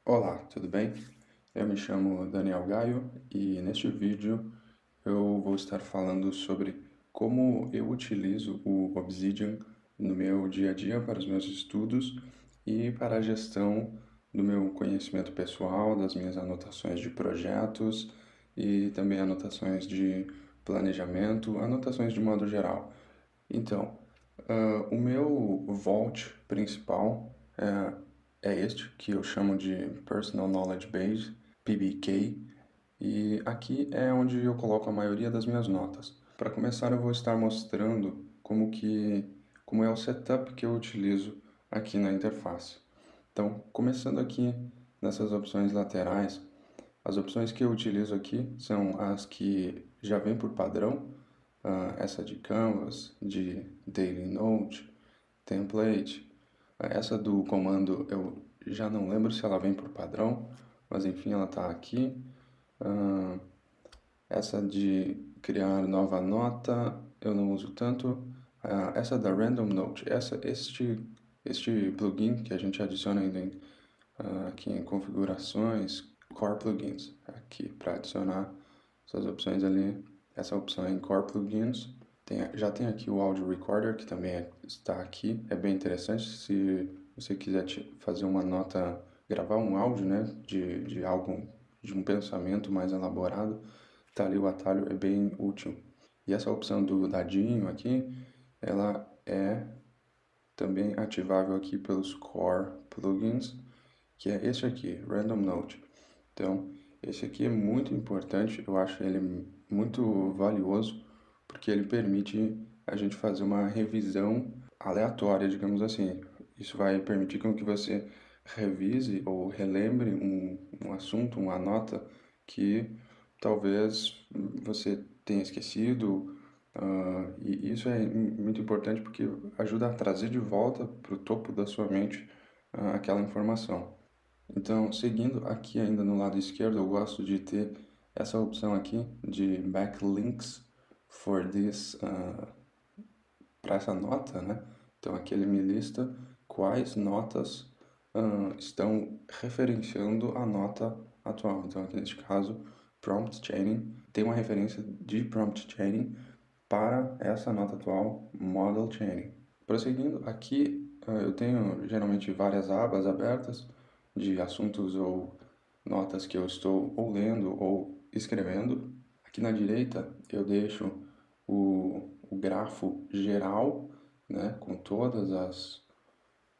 Olá, tudo bem? Eu me chamo Daniel Gaio e neste vídeo eu vou estar falando sobre como eu utilizo o Obsidian no meu dia a dia para os meus estudos e para a gestão do meu conhecimento pessoal, das minhas anotações de projetos e também anotações de planejamento, anotações de modo geral. Então, o meu Vault principal é este, que eu chamo de Personal Knowledge Base, PBK, e aqui é onde eu coloco a maioria das minhas notas. Para começar, eu vou estar mostrando como é o setup que eu utilizo aqui na interface. Então, começando aqui nessas opções laterais, as opções que eu utilizo aqui são as que já vêm por padrão, essa de Canvas, de Daily Note, Template. Essa do comando eu já não lembro se ela vem por padrão, mas enfim, ela está aqui. Essa de criar nova nota eu não uso tanto. Essa da Random Note, este plugin que a gente adiciona ainda aqui em configurações, Core Plugins, aqui para adicionar essas opções ali, essa opção em Core Plugins. Já tem aqui o Audio Recorder, que também está aqui, é bem interessante se você quiser fazer uma nota, gravar um áudio, né, de algo, de um pensamento mais elaborado, tá ali o atalho, é bem útil. E essa opção do dadinho aqui, ela é também ativável aqui pelos Core Plugins, que é esse aqui, Random Note. Então, esse aqui é muito importante, eu acho ele muito valioso, porque ele permite a gente fazer uma revisão aleatória, digamos assim. Isso vai permitir com que você revise ou relembre um assunto, uma nota que talvez você tenha esquecido, e isso é muito importante porque ajuda a trazer de volta para o topo da sua mente aquela informação. Então, seguindo aqui ainda no lado esquerdo, eu gosto de ter essa opção aqui de backlinks for this, para essa nota, né? Então aqui ele me lista quais notas estão referenciando a nota atual. Então aqui neste caso, prompt chaining, tem uma referência de prompt chaining para essa nota atual, model chaining. Prosseguindo, aqui eu tenho geralmente várias abas abertas de assuntos ou notas que eu estou ou lendo ou escrevendo. Aqui na direita eu deixo o grafo geral, né, com todas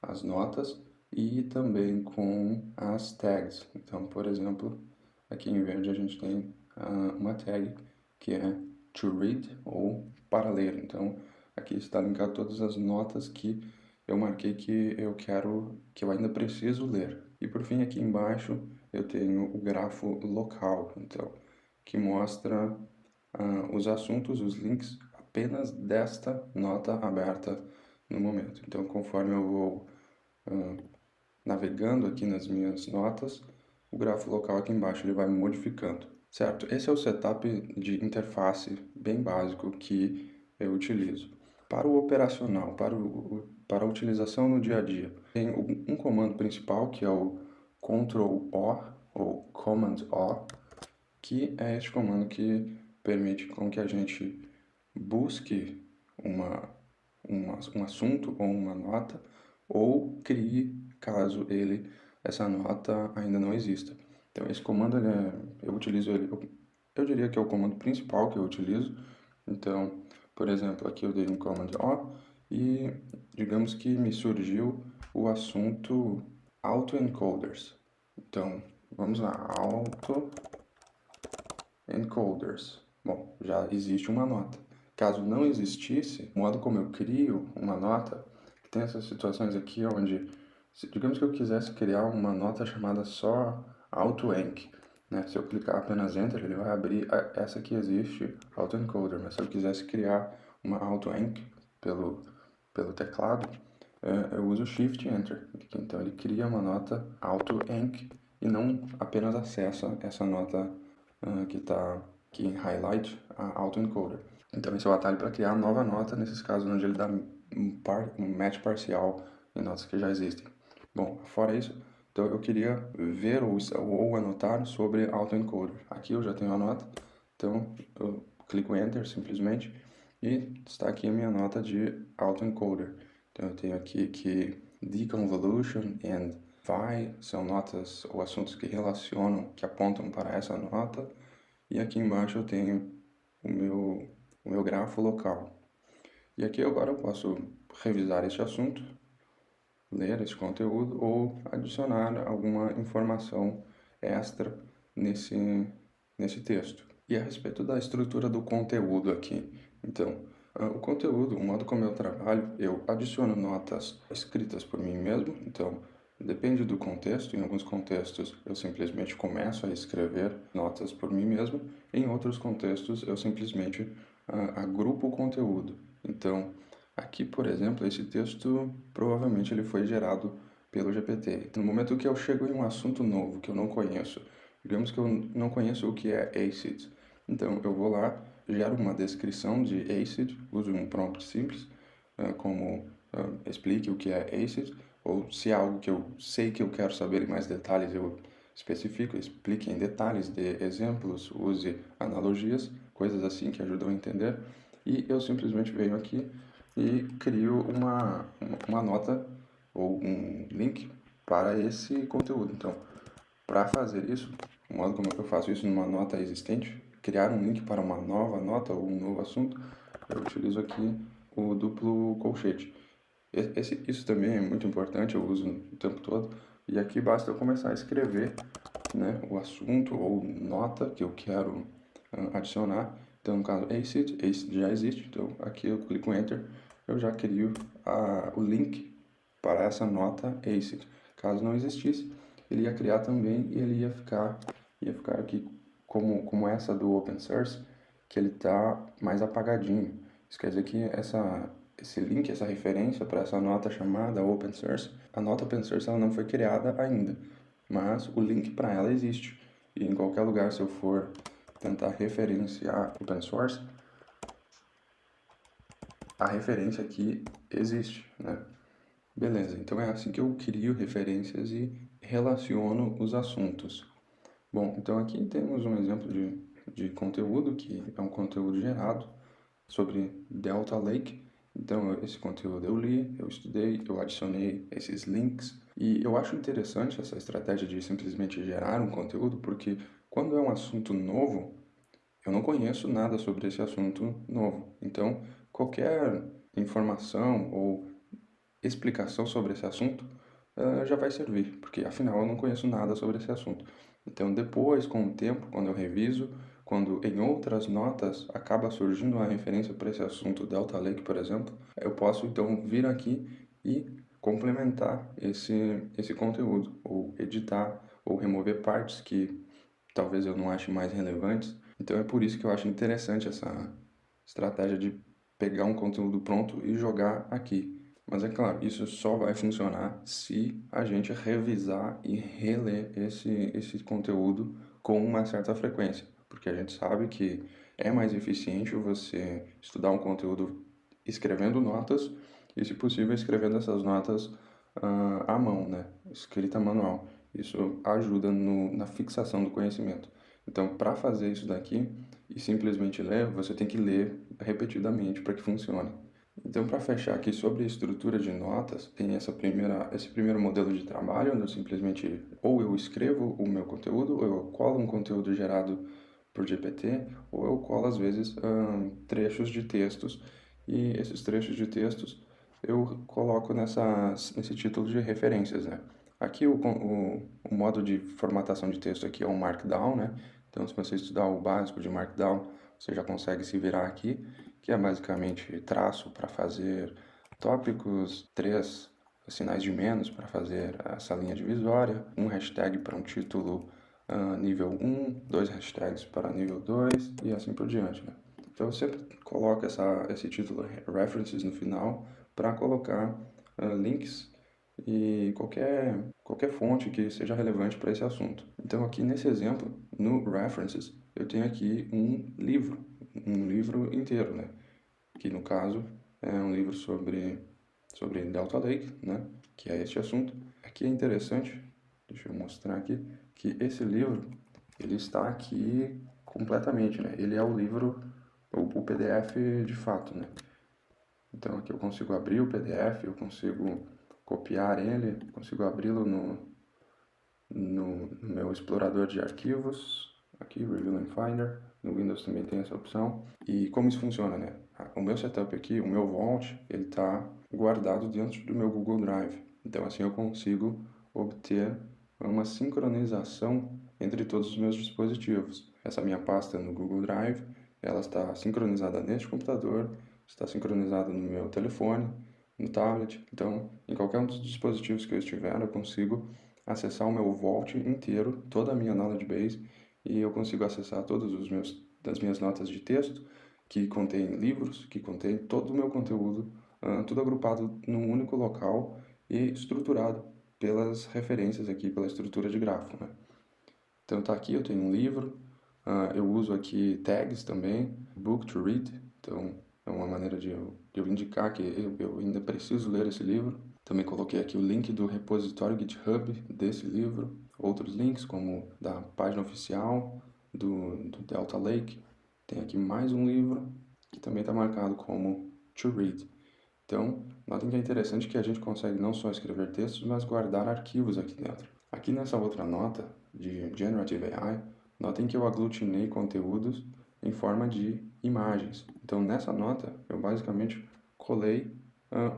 as notas e também com as tags. Então, por exemplo, aqui em verde a gente tem uma tag que é to read ou para ler. Então, aqui está linkado todas as notas que eu marquei que eu ainda preciso ler. E por fim, aqui embaixo eu tenho o grafo local, então, que mostra os assuntos, os links apenas desta nota aberta no momento. Então, conforme eu vou navegando aqui nas minhas notas, o grafo local aqui embaixo ele vai modificando, certo? Esse é o setup de interface bem básico que eu utilizo. Para o operacional, para a utilização no dia a dia, tem um comando principal que é o Ctrl-O ou Command-O, que é este comando que permite com que a gente busque um assunto ou uma nota ou crie caso essa nota ainda não exista. Então esse comando eu utilizo ele, eu diria que é o comando principal que eu utilizo. Então, por exemplo, aqui eu dei um command O e digamos que me surgiu o assunto autoencoders. Então, vamos lá, autoencoders. Bom, já existe uma nota. Caso não existisse, o modo como eu crio uma nota, tem essas situações aqui onde, digamos que eu quisesse criar uma nota chamada só autoenc, né? Se eu clicar apenas Enter, ele vai abrir essa que existe, autoencoder, mas se eu quisesse criar uma autoenc pelo teclado, eu uso Shift Enter, então ele cria uma nota autoenc e não apenas acessa essa nota que está aqui em highlight, a autoencoder. Então esse é o atalho para criar nova nota, nesses casos onde ele dá um match parcial em notas que já existem. Bom, fora isso, Então eu queria ver ou anotar sobre autoencoder. Aqui eu já tenho a nota, então eu clico Enter simplesmente e está aqui a minha nota de autoencoder. Então eu tenho aqui que deconvolution and vai são notas ou assuntos que relacionam, que apontam para essa nota. E aqui embaixo eu tenho o meu grafo local. E aqui agora eu posso revisar este assunto, ler esse conteúdo ou adicionar alguma informação extra nesse texto. E a respeito da estrutura do conteúdo aqui, então, o conteúdo, o modo como eu trabalho, eu adiciono notas escritas por mim mesmo, então depende do contexto. Em alguns contextos eu simplesmente começo a escrever notas por mim mesmo, em outros contextos eu simplesmente agrupo o conteúdo. Então, aqui, por exemplo, esse texto provavelmente ele foi gerado pelo GPT. No momento que eu chego em um assunto novo que eu não conheço, digamos que eu não conheço o que é ACID, então eu vou lá, gero uma descrição de ACID, uso um prompt simples, como explique o que é ACID, ou se é algo que eu sei que eu quero saber em mais detalhes, eu especifico, explique em detalhes, dê exemplos, use analogias, coisas assim que ajudam a entender. E eu simplesmente venho aqui e crio uma nota ou um link para esse conteúdo. Então, para fazer isso, o modo como eu faço isso numa nota existente, criar um link para uma nova nota ou um novo assunto, eu utilizo aqui o duplo colchete. Isso também é muito importante, eu uso o tempo todo. E aqui basta eu começar a escrever, né, o assunto ou nota que eu quero adicionar. Então, no caso, ACID já existe, então aqui eu clico Enter, eu já crio o link para essa nota ACID. Caso não existisse, ele ia criar também e ele ia ficar aqui como essa do Open Source, que ele está mais apagadinho. Isso quer dizer que esse link, essa referência para essa nota chamada Open Source, a nota Open Source ela não foi criada ainda, mas o link para ela existe. E em qualquer lugar, se eu for tentar referenciar Open Source, a referência aqui existe, né? Beleza, então é assim que eu crio referências e relaciono os assuntos. Bom, então aqui temos um exemplo de conteúdo que é um conteúdo gerado sobre Delta Lake. Então, esse conteúdo eu li, eu estudei, eu adicionei esses links e eu acho interessante essa estratégia de simplesmente gerar um conteúdo, porque quando é um assunto novo, eu não conheço nada sobre esse assunto novo. Então, qualquer informação ou explicação sobre esse assunto já vai servir, porque afinal eu não conheço nada sobre esse assunto. Então, depois, com o tempo, quando eu reviso, quando em outras notas acaba surgindo uma referência para esse assunto, Delta Lake, por exemplo, eu posso então vir aqui e complementar esse conteúdo, ou editar, ou remover partes que talvez eu não ache mais relevantes. Então é por isso que eu acho interessante essa estratégia de pegar um conteúdo pronto e jogar aqui. Mas é claro, isso só vai funcionar se a gente revisar e reler esse conteúdo com uma certa frequência, porque a gente sabe que é mais eficiente você estudar um conteúdo escrevendo notas e, se possível, escrevendo essas notas à mão, né? Escrita manual. Isso ajuda na fixação do conhecimento. Então, para fazer isso daqui e simplesmente ler, você tem que ler repetidamente para que funcione. Então, para fechar aqui sobre a estrutura de notas, tem esse primeiro modelo de trabalho, onde eu simplesmente ou eu escrevo o meu conteúdo, ou eu colo um conteúdo gerado por GPT, ou eu colo às vezes trechos de textos, e esses trechos de textos eu coloco nesse título de referências, né? Aqui o modo de formatação de texto aqui é um Markdown, né? Então, se você estudar o básico de Markdown, você já consegue se virar aqui, que é basicamente traço para fazer tópicos, três sinais de menos para fazer essa linha divisória, um hashtag para um título nível 1, dois hashtags para nível 2 e assim por diante, né? Então, eu sempre coloco esse título references no final para colocar links e qualquer fonte que seja relevante para esse assunto. Então, aqui nesse exemplo, no references, eu tenho aqui um livro inteiro, né? Que no caso é um livro sobre Delta Lake, né? Que é este assunto. Aqui é interessante deixa eu mostrar aqui, que esse livro, ele está aqui completamente, né? Ele é o livro, o PDF de fato, né? Então aqui eu consigo abrir o PDF, eu consigo copiar ele, consigo abri-lo no meu explorador de arquivos, aqui, Review and Finder, no Windows também tem essa opção. E como isso funciona, né? O meu setup aqui, o meu Vault, ele está guardado dentro do meu Google Drive. Então assim eu consigo obter uma sincronização entre todos os meus dispositivos. Essa minha pasta no Google Drive, ela está sincronizada neste computador, está sincronizada no meu telefone, no tablet. Então, em qualquer um dos dispositivos que eu estiver, eu consigo acessar o meu Vault inteiro, toda a minha knowledge base, e eu consigo acessar todos os meus das minhas notas de texto, que contém livros, que contém todo o meu conteúdo, tudo agrupado num único local e estruturado pelas referências aqui, pela estrutura de grafo, né? Então tá aqui, eu tenho um livro, eu uso aqui tags também, book to read, então é uma maneira de eu indicar que eu ainda preciso ler esse livro. Também coloquei aqui o link do repositório GitHub desse livro, outros links como da página oficial do Delta Lake. Tem aqui mais um livro que também está marcado como to read. Então, notem que é interessante que a gente consegue não só escrever textos, mas guardar arquivos aqui dentro. Aqui nessa outra nota de Generative AI, notem que eu aglutinei conteúdos em forma de imagens. Então, nessa nota, eu basicamente colei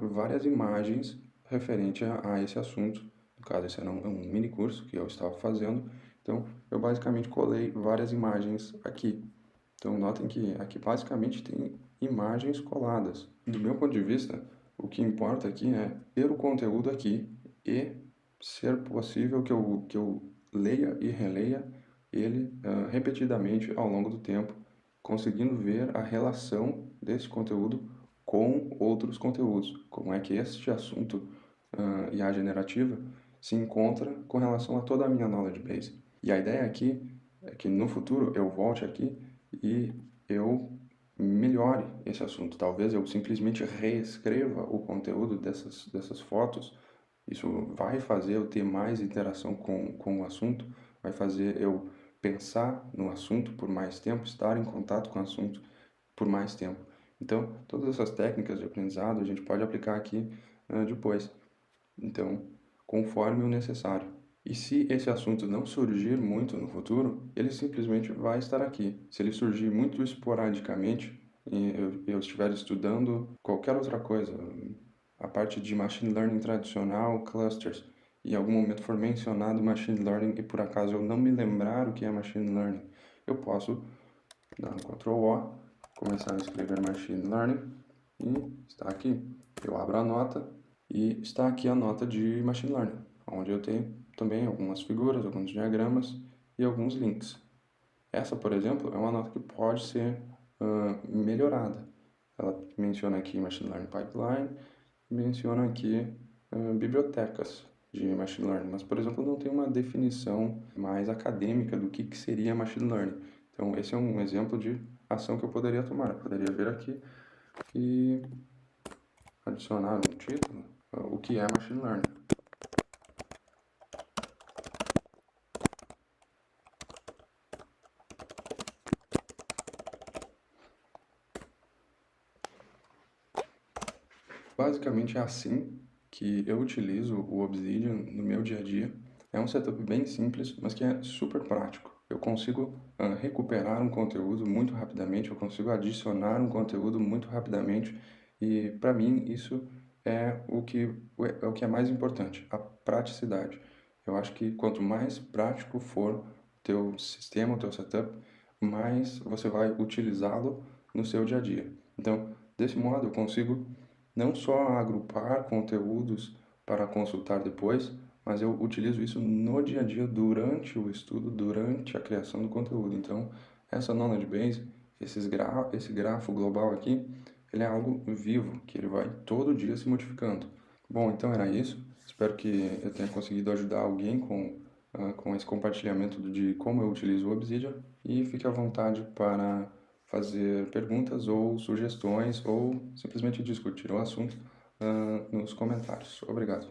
várias imagens referente a esse assunto. No caso, esse era um mini curso que eu estava fazendo. Então, eu basicamente colei várias imagens aqui. Então, notem que aqui basicamente tem imagens coladas. Do meu ponto de vista, o que importa aqui é ter o conteúdo aqui e ser possível que eu leia e releia ele repetidamente ao longo do tempo, conseguindo ver a relação desse conteúdo com outros conteúdos. Como é que este assunto IA generativa se encontra com relação a toda a minha knowledge base. E a ideia aqui é que no futuro eu volte aqui e eu melhore esse assunto. Talvez eu simplesmente reescreva o conteúdo dessas fotos. Isso vai fazer eu ter mais interação com o assunto, vai fazer eu pensar no assunto por mais tempo, estar em contato com o assunto por mais tempo. Então, todas essas técnicas de aprendizado a gente pode aplicar aqui depois. Então, conforme o necessário. E se esse assunto não surgir muito no futuro, ele simplesmente vai estar aqui. Se ele surgir muito esporadicamente, e eu estiver estudando qualquer outra coisa, a parte de machine learning tradicional, clusters, e em algum momento for mencionado machine learning e por acaso eu não me lembrar o que é machine learning, eu posso dar um Ctrl O, começar a escrever machine learning e está aqui. Eu abro a nota e está aqui a nota de machine learning, onde eu tenho também algumas figuras, alguns diagramas e alguns links. Essa, por exemplo, é uma nota que pode ser melhorada. Ela menciona aqui Machine Learning Pipeline, menciona aqui bibliotecas de Machine Learning, mas, por exemplo, não tem uma definição mais acadêmica do que seria Machine Learning. Então, esse é um exemplo de ação que eu poderia tomar. Eu poderia vir aqui e adicionar no título o que é Machine Learning. Basicamente é assim que eu utilizo o Obsidian no meu dia a dia. É um setup bem simples, mas que é super prático. Eu consigo recuperar um conteúdo muito rapidamente, eu consigo adicionar um conteúdo muito rapidamente e para mim isso é o que é mais importante, a praticidade. Eu acho que quanto mais prático for o teu sistema, o teu setup, mais você vai utilizá-lo no seu dia a dia. Então, desse modo eu consigo não só agrupar conteúdos para consultar depois, mas eu utilizo isso no dia a dia, durante o estudo, durante a criação do conteúdo. Então, essa knowledge base, esse grafo global aqui, ele é algo vivo, que ele vai todo dia se modificando. Bom, então era isso. Espero que eu tenha conseguido ajudar alguém com esse compartilhamento de como eu utilizo o Obsidian e fique à vontade para fazer perguntas ou sugestões ou simplesmente discutir o assunto nos comentários. Obrigado.